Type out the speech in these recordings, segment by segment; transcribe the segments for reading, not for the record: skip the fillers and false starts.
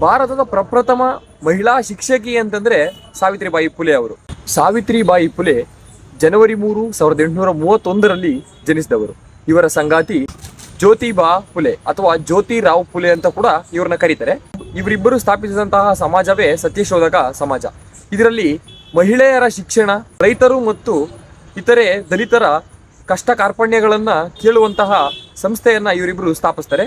ಭಾರತದ ಪ್ರಪ್ರಥಮ ಮಹಿಳಾ ಶಿಕ್ಷಕಿ ಅಂತಂದ್ರೆ ಸಾವಿತ್ರಿಬಾಯಿ ಫುಲೆ ಅವರು. ಸಾವಿತ್ರಿಬಾಯಿ ಫುಲೆ ಜನವರಿ 3, 1831ರಲ್ಲಿ ಜನಿಸಿದವರು. ಇವರ ಸಂಗಾತಿ ಜ್ಯೋತಿಬಾ ಫುಲೆ ಅಥವಾ ಜ್ಯೋತಿರಾವ್ ಫುಲೆ ಅಂತ ಕೂಡ ಇವ್ರನ್ನ ಕರೀತಾರೆ. ಇವರಿಬ್ಬರು ಸ್ಥಾಪಿಸಿದಂತಹ ಸಮಾಜವೇ ಸತ್ಯಶೋಧಕ ಸಮಾಜ. ಇದರಲ್ಲಿ ಮಹಿಳೆಯರ ಶಿಕ್ಷಣ, ರೈತರು ಮತ್ತು ಇತರೆ ದಲಿತರ ಕಷ್ಟ ಕಾರ್ಪಣ್ಯಗಳನ್ನ ಕೇಳುವಂತಹ ಸಂಸ್ಥೆಯನ್ನ ಇವರಿಬ್ಬರು ಸ್ಥಾಪಿಸ್ತಾರೆ.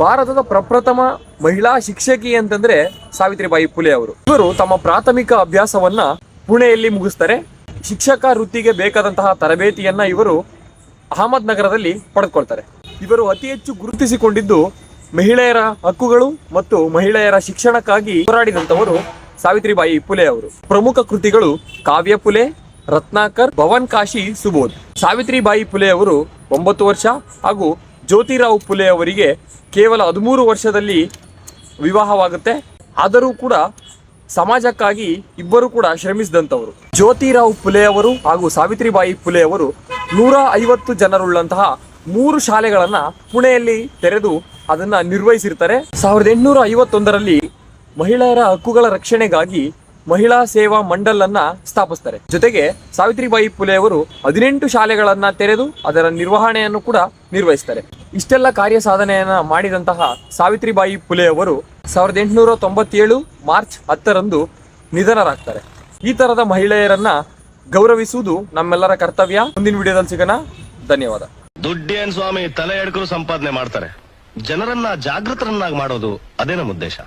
ಭಾರತದ ಪ್ರಪ್ರಥಮ ಮಹಿಳಾ ಶಿಕ್ಷಕಿ ಅಂತಂದ್ರೆ ಸಾವಿತ್ರಿಬಾಯಿ ಫುಲೆ ಅವರು. ಇವರು ತಮ್ಮ ಪ್ರಾಥಮಿಕ ಅಭ್ಯಾಸವನ್ನ ಪುಣೆಯಲ್ಲಿ ಮುಗಿಸ್ತಾರೆ. ಶಿಕ್ಷಕ ವೃತ್ತಿಗೆ ಬೇಕಾದಂತಹ ತರಬೇತಿಯನ್ನ ಇವರು ಅಹಮದ್ ನಗರದಲ್ಲಿ ಪಡೆದುಕೊಳ್ತಾರೆ. ಇವರು ಅತಿ ಹೆಚ್ಚು ಗುರುತಿಸಿಕೊಂಡಿದ್ದು ಮಹಿಳೆಯರ ಹಕ್ಕುಗಳು ಮತ್ತು ಮಹಿಳೆಯರ ಶಿಕ್ಷಣಕ್ಕಾಗಿ ಹೋರಾಡಿದಂತವರು ಸಾವಿತ್ರಿಬಾಯಿ ಫುಲೆ ಅವರು. ಪ್ರಮುಖ ಕೃತಿಗಳು ಕಾವ್ಯ ಫುಲೆ, ರತ್ನಾಕರ್, ಭವನ್ ಕಾಶಿ ಸುಬೋಧ್. ಸಾವಿತ್ರಿಬಾಯಿ ಫುಲೆ ಅವರು 9 ವರ್ಷ ಹಾಗೂ ಜ್ಯೋತಿರಾವ್ ಫುಲೆ ಅವರಿಗೆ ಕೇವಲ 13 ವರ್ಷದಲ್ಲಿ ವಿವಾಹವಾಗುತ್ತೆ. ಆದರೂ ಕೂಡ ಸಮಾಜಕ್ಕಾಗಿ ಇಬ್ಬರು ಕೂಡ ಶ್ರಮಿಸಿದಂಥವರು. ಜ್ಯೋತಿರಾವ್ ಫುಲೆ ಅವರು ಹಾಗೂ ಸಾವಿತ್ರಿಬಾಯಿ ಫುಲೆ ಅವರು 150 ಜನರುಳ್ಳಂತಹ 3 ಶಾಲೆಗಳನ್ನ ಪುಣೆಯಲ್ಲಿ ತೆರೆದು ಅದನ್ನ ನಿರ್ವಹಿಸಿರ್ತಾರೆ. 1851ರಲ್ಲಿ ಮಹಿಳೆಯರ ಹಕ್ಕುಗಳ ರಕ್ಷಣೆಗಾಗಿ ಮಹಿಳಾ ಸೇವಾ ಮಂಡಲ್ ಅನ್ನ ಸ್ಥಾಪಿಸ್ತಾರೆ. ಜೊತೆಗೆ ಸಾವಿತ್ರಿಬಾಯಿ ಫುಲೆ ಅವರು 18 ಶಾಲೆಗಳನ್ನ ತೆರೆದು ಅದರ ನಿರ್ವಹಣೆಯನ್ನು ಕೂಡ ನಿರ್ವಹಿಸ್ತಾರೆ. ಇಷ್ಟೆಲ್ಲ ಕಾರ್ಯ ಸಾಧನೆಯನ್ನ ಮಾಡಿದಂತಹ ಸಾವಿತ್ರಿಬಾಯಿ ಫುಲೆ ಅವರು 1897 ಮಾರ್ಚ್ 10ರಂದು ನಿಧನರಾಗ್ತಾರೆ. ಈ ತರದ ಮಹಿಳೆಯರನ್ನ ಗೌರವಿಸುವುದು ನಮ್ಮೆಲ್ಲರ ಕರ್ತವ್ಯ. ಮುಂದಿನ ವಿಡಿಯೋದಲ್ಲಿ ಸಿಗೋಣ. ಧನ್ಯವಾದ. ದುಡ್ಡೇನ್ ಸ್ವಾಮಿ ತಲೆ ಎಡ್ಕರು ಸಂಪಾದನೆ ಮಾಡ್ತಾರೆ, ಜನರನ್ನ ಜಾಗೃತರನ್ನಾಗಿ ಮಾಡೋದು ಅದೇ ನಮ್ಮ ಉದ್ದೇಶ.